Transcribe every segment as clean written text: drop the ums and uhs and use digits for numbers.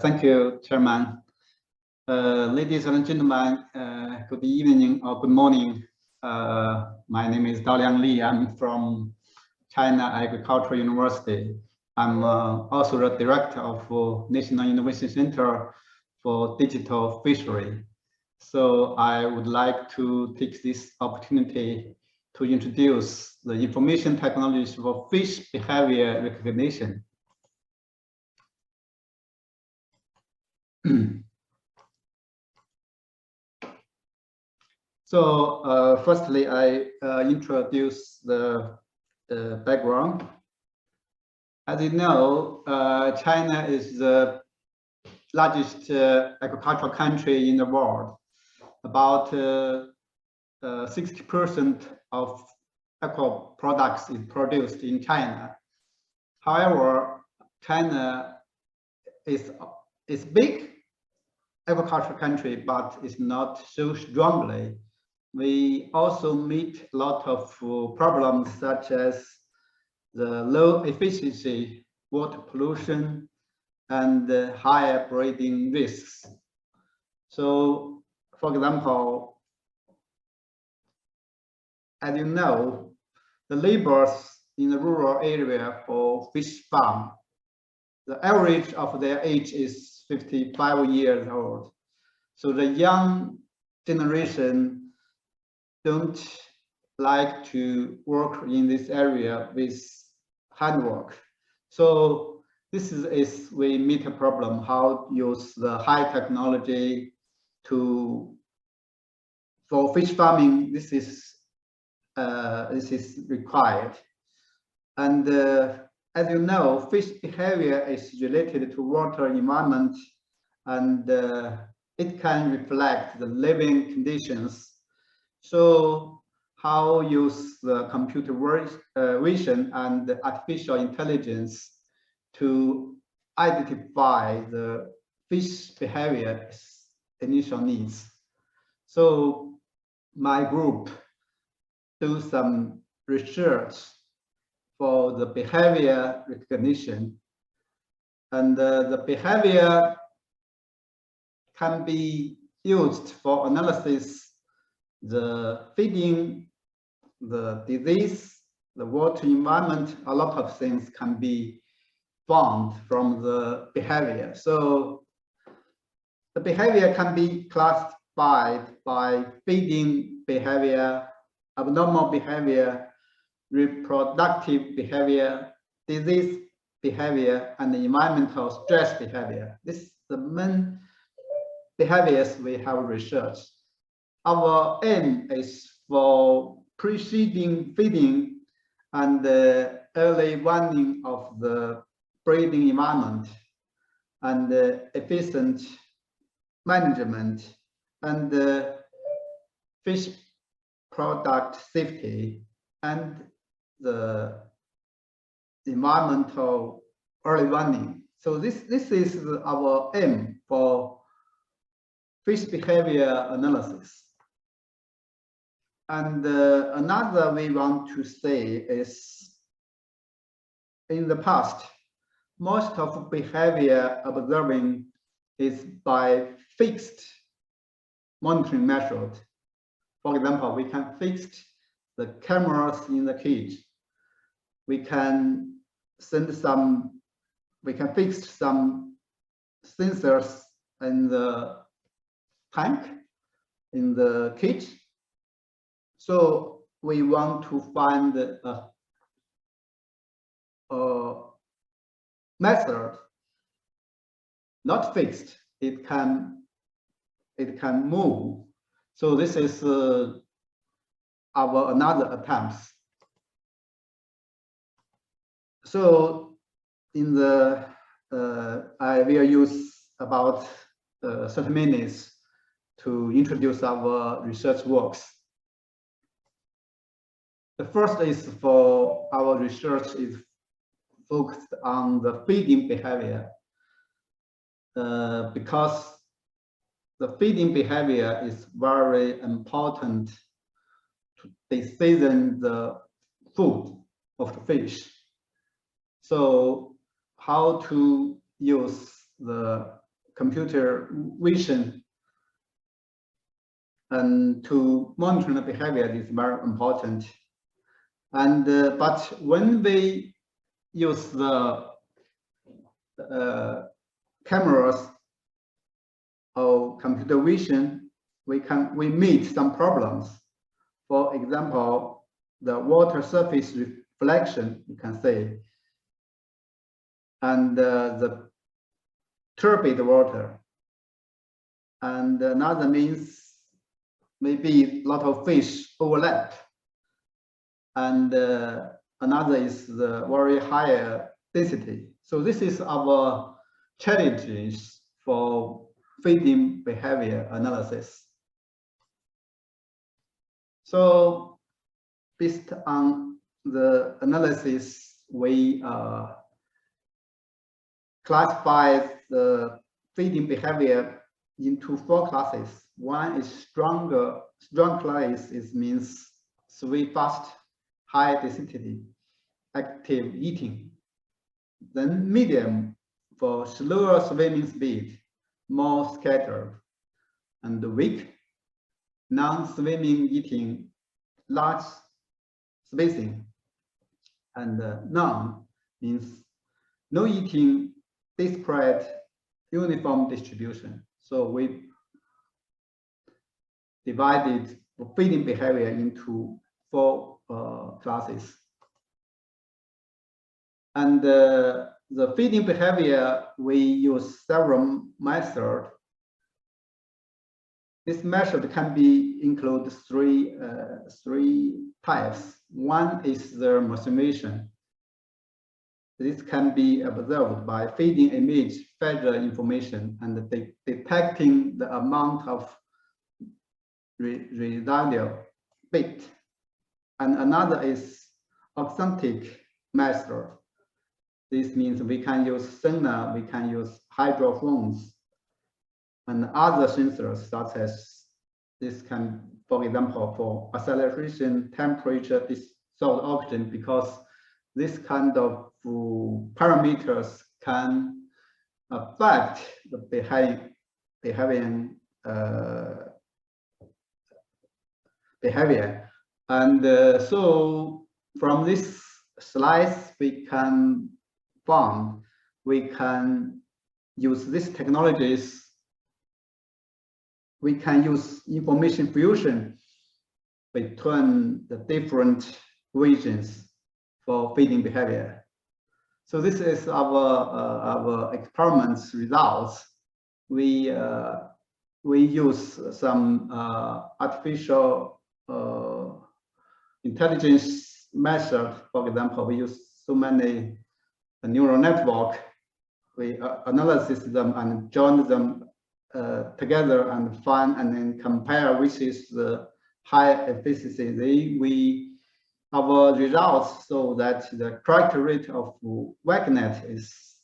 Thank you, Chairman. Ladies and gentlemen, good evening or good morning. My name is Daoliang Li. I'm from China Agricultural University. I'm also the director of National Innovation Center for Digital Fishery. So I would like to take this opportunity to introduce the information technologies for fish behavior recognition. So firstly, I introduce the background. As you know, China is the largest agricultural country in the world. About 60% of aqua products is produced in China. However, China is big agricultural country, but it's not so strongly. We also meet a lot of problems such as the low efficiency, water pollution, and higher breeding risks. So, for example, as you know, the laborers in the rural area for fish farm, the average of their age is 55 years old. So the young generation don't like to work in this area with handwork. So this is we meet a problem, how to use the high technology for fish farming. This is required. And as you know, fish behavior is related to water environment, and it can reflect the living conditions. So how use the computer vision and artificial intelligence to identify the fish behavior initial needs. So my group do some research for the behavior recognition, and the behavior can be used for analysis the feeding, the disease, the water environment. A lot of things can be found from the behavior. So the behavior can be classified by feeding behavior, abnormal behavior, reproductive behavior, disease behavior, and environmental stress behavior. This is the main behaviors we have researched. Our aim is for preceding feeding and the early warning of the breeding environment, and efficient management, and fish product safety, and the environmental early warning. So this is our aim for fish behavior analysis. And another we want to say is, in the past, most of behavior observing is by fixed monitoring method. For example, we can fix the cameras in the cage. We can fix some sensors in the tank, in the cage. So we want to find a method not fixed. It can move. So this is our another attempt. So in the I will use about 30 minutes to introduce our research works. The first is for our research is focused on the feeding behavior, because the feeding behavior is very important to decision the food of the fish. So how to use the computer vision and to monitor the behavior is very important. And but when we use the cameras or computer vision, we meet some problems. For example, the water surface reflection, you can say, and the turbid water. And another means maybe a lot of fish overlap. And another is the very high density. So this is our challenges for feeding behavior analysis. So based on the analysis, we classify the feeding behavior into 4 classes. One is strong class means swim fast, high density, active eating. Then medium for slower swimming speed, more scattered. And weak, non-swimming eating, large spacing. And none means no eating, disparate, uniform distribution. So we divided feeding behavior into 4 classes. And the feeding behavior, we use several methods. This method can be include three types. One is the motivation. This can be observed by feeding image, feature information, and detecting the amount of residual bit. And another is authentic method. This means we can use sonar, we can use hydrophones, and other sensors such as this can, for example, for acceleration, temperature, dissolved oxygen, because this kind of parameters can affect the behavior. And so from this slides, we can find we can use these technologies. We can use information fusion between the different regions for feeding behavior. So this is our experiments results. We use some artificial intelligence method. For example, we use so many neural network. We analyze them and join them together and find and then compare which is the high efficiency. Our results show that the correct rate of WAC is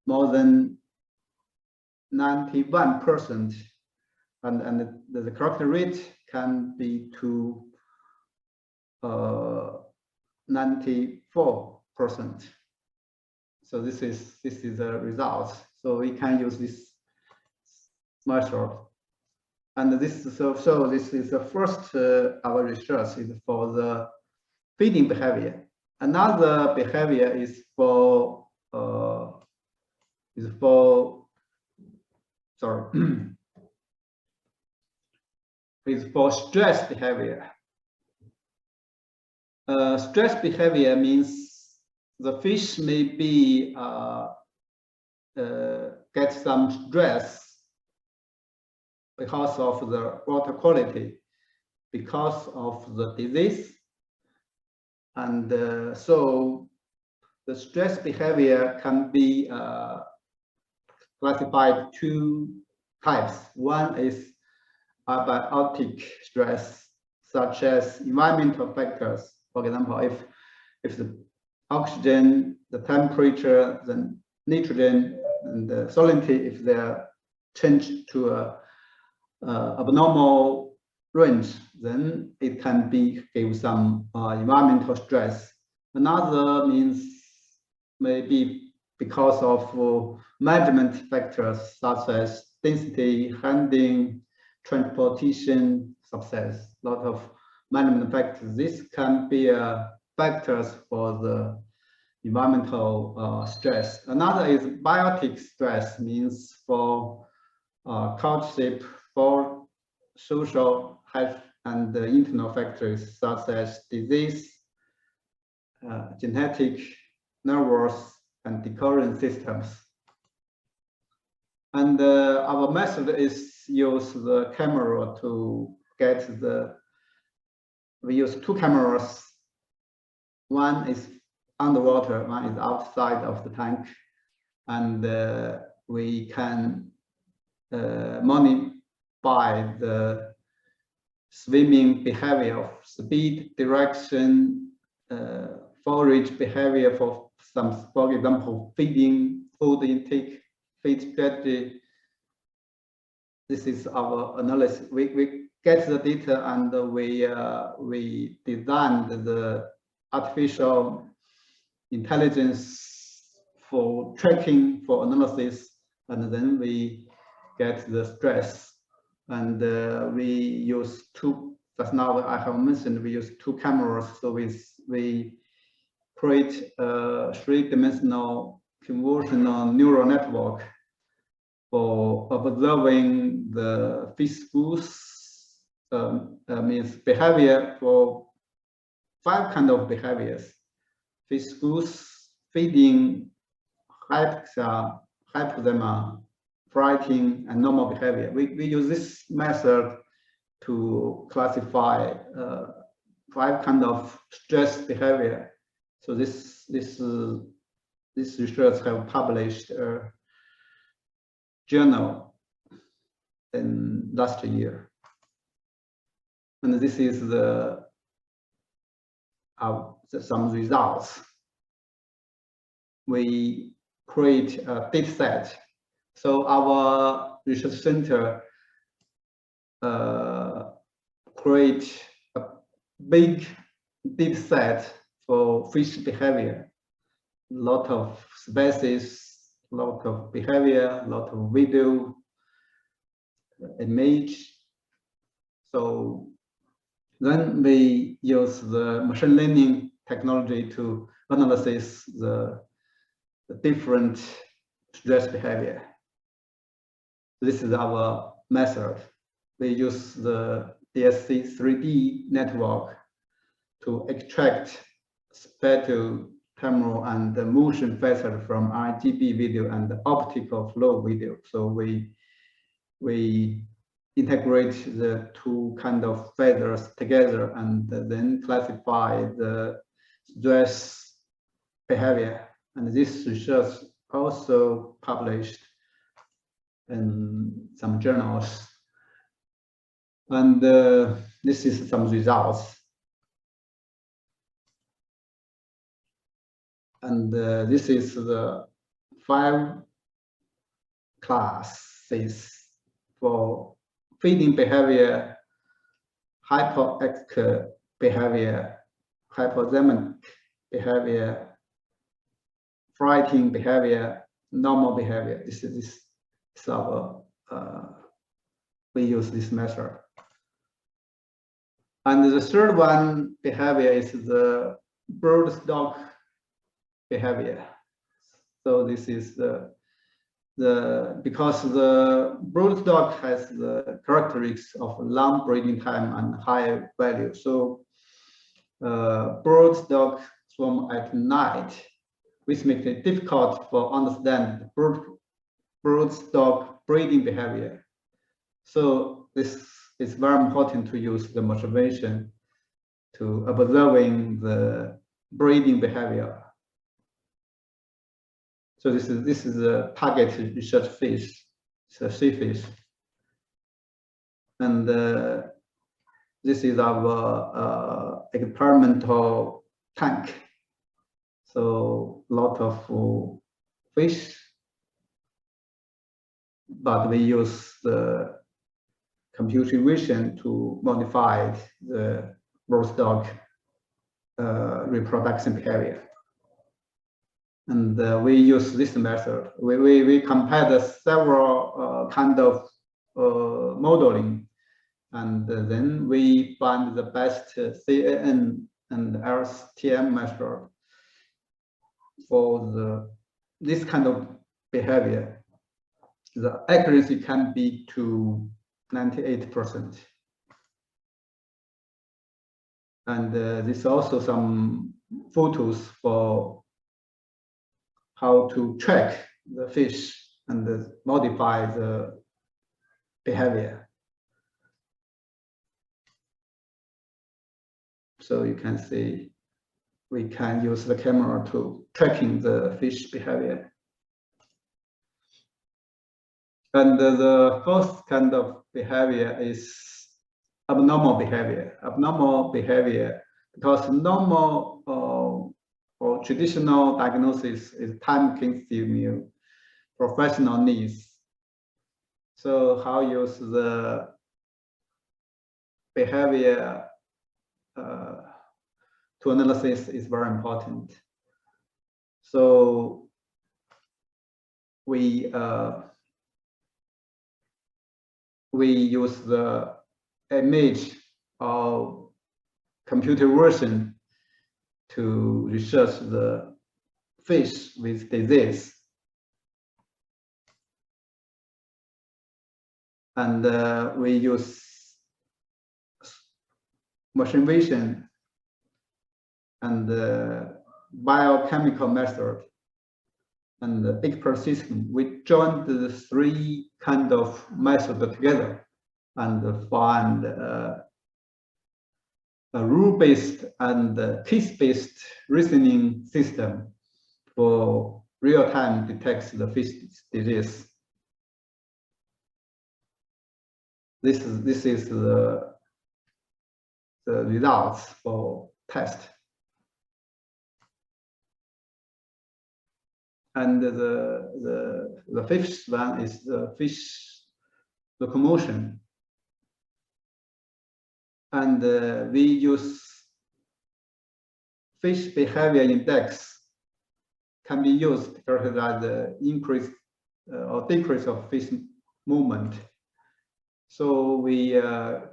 more than 91%, and the correct rate can be to 94%. So this is the result. So we can use this method. And this is the first our research is for the feeding behavior. Another behavior is for stress behavior. Stress behavior means the fish may be get some stress because of the water quality, because of the disease. And so the stress behavior can be classified 2 types. One is abiotic stress, such as environmental factors. For example, if the oxygen, the temperature, the nitrogen, and the salinity, if they are changed to a abnormal range, then it can give some environmental stress. Another means maybe because of management factors such as density, handling, transportation, success. A lot of management factors. This can be factors for the environmental stress. Another is biotic stress, means for culture, for social health and internal factors such as disease, genetic, nervous, and decoherent systems. And our method is use the camera to get we use two cameras. One is underwater, one is outside of the tank. And we can modify the swimming behavior of speed, direction, forage behavior for some, for example, feeding, food intake, feed strategy. This is our analysis. We get the data and we designed the artificial intelligence for tracking, for analysis, and then we get the stress. And we use two, just now I have mentioned, we use two cameras. So we create a three-dimensional convolutional neural network for observing the fish schools, means behavior for 5 kinds of behaviors: fish schools, feeding, hypoxia, hypoxemia, fighting, and normal behavior. We use this method to classify 5 kinds of stress behavior. So this research have published a journal in last year, and this is some results. We create a data set. So our research center create a big data set for fish behavior. A lot of species, a lot of behavior, a lot of video, image. So then we use the machine learning technology to analyze the different stress behavior. This is our method. We use the DSC 3D network to extract spatial, temporal, and motion features from RGB video and optical flow video. So we integrate the two kind of feathers together and then classify the stress behavior. And this research also published in some journals. And this is some results. And this is the 5 classes for feeding behavior, hypoxic behavior, hypoxemic behavior, fighting behavior, normal behavior. This is our we use this method. And the third one behavior is the bird stock behavior. So this is because the broodstock has the characteristics of long breeding time and high value. So broodstock swarm at night, which makes it difficult for understand broodstock breeding behavior. So this is very important to use the motivation to observing the breeding behavior. So this is a target research fish, it's a sea fish, and this is our experimental tank. So a lot of fish, but we use the computer vision to modify the broodstock reproduction behavior. And we use this method. We compared several kind of modeling, and then we find the best CAN and LSTM method for this kind of behavior. The accuracy can be to 98%. And there's also some photos for how to track the fish and modify the behavior. So you can see we can use the camera to tracking the fish behavior. And the first kind of behavior is abnormal behavior. Abnormal behavior, because normal or traditional diagnosis is time-consuming, professional needs. So how use the behavior to analysis is very important. So we use the image of computer vision to research the fish with disease. And we use machine vision and biochemical method and the expert system. We joined the three kind of methods together and find a rule-based and case-based reasoning system for real-time detect the fish disease. This is the results for test. And the fifth one is the fish locomotion. And we use fish behavior index can be used to characterize the increase or decrease of fish movement. So we found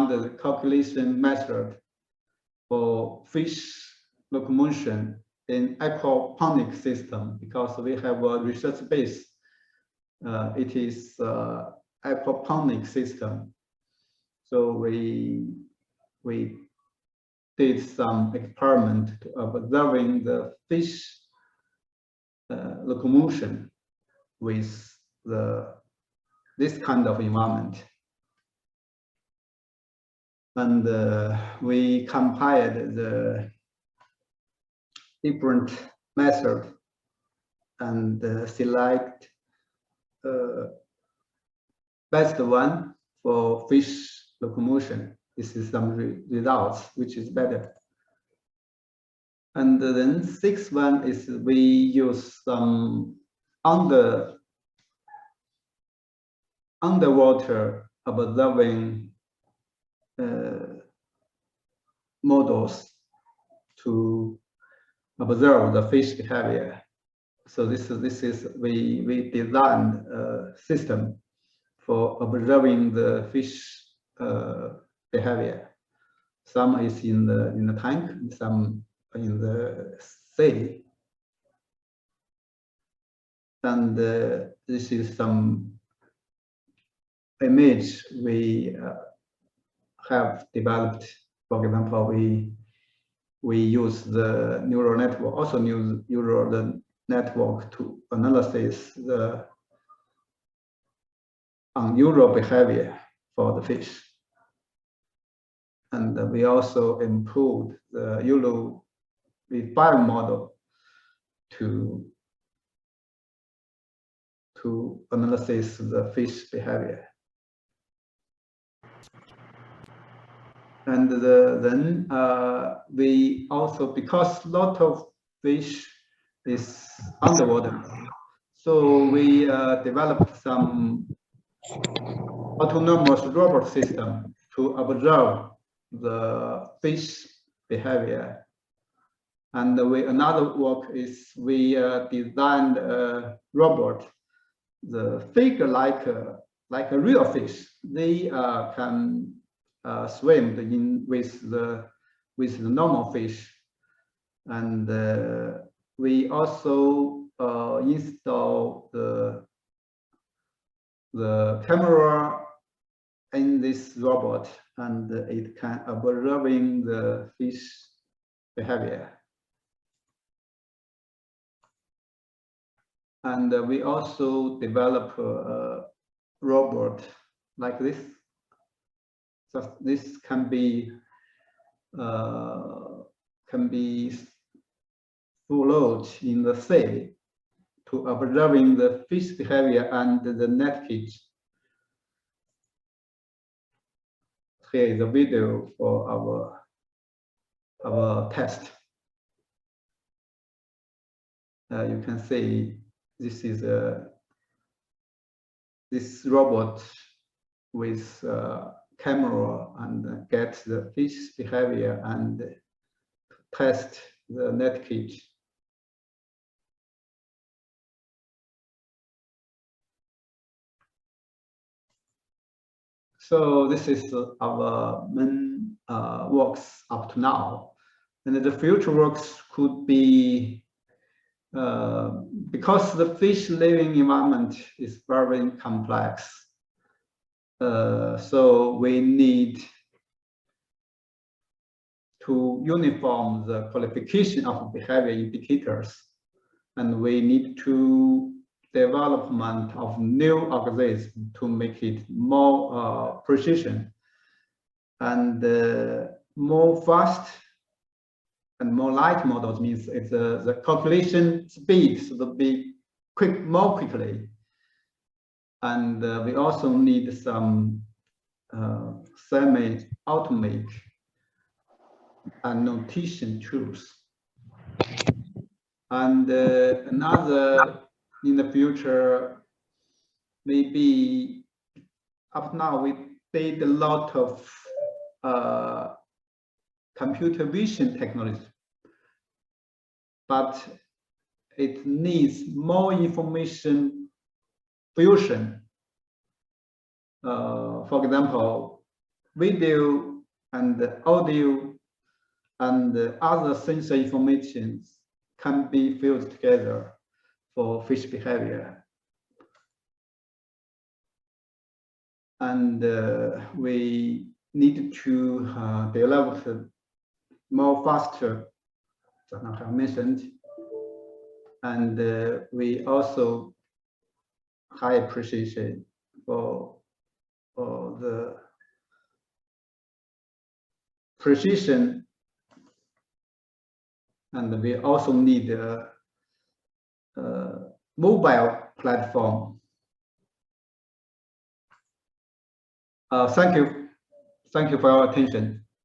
the calculation method for fish locomotion in aquaponic system, because we have a research base. It is aquaponic system. So we did some experiment to observing the fish locomotion with this kind of environment. And we compared the different methods and select best one for fish locomotion. This is some results, which is better. And then sixth one is we use some underwater observing models to observe the fish behavior. So this is we designed a system for observing the fish behavior. Some is in the tank, some in the sea. And this is some image we have developed. For example, we use the neural network, also use neural network to analyze the unusual behavior for the fish. And we also improved the YOLO with biomodel to analyze the fish behavior. And then we also, because a lot of fish is underwater, so we developed some autonomous robot system to observe the fish behavior And another work is we designed a robot, the figure like a real fish. They can swim with the normal fish, and we also install the camera in this robot, and it can observing the fish behavior. And we also develop a robot like this. So this can be float in the sea to observing the fish behavior and the net catch. Here is a video for our test. You can see this is this robot with camera and get the fish behavior and test the net catch. So this is our main works up to now, and the future works could be because the fish living environment is very complex. So we need to uniform the qualification of behavior indicators, and we need to development of new algorithms to make it more precision and more fast and more light models. Means it's the calculation speed should be more quickly, and we also need some semi-automatic annotation tools. And another in the future, maybe up now we did a lot of computer vision technology, but it needs more information fusion. For example, video and audio and other sensor information can be fused together for fish behavior. And we need to develop more faster, as I mentioned, and we also high precision for the precision, and we also need a mobile platform. Thank you for your attention.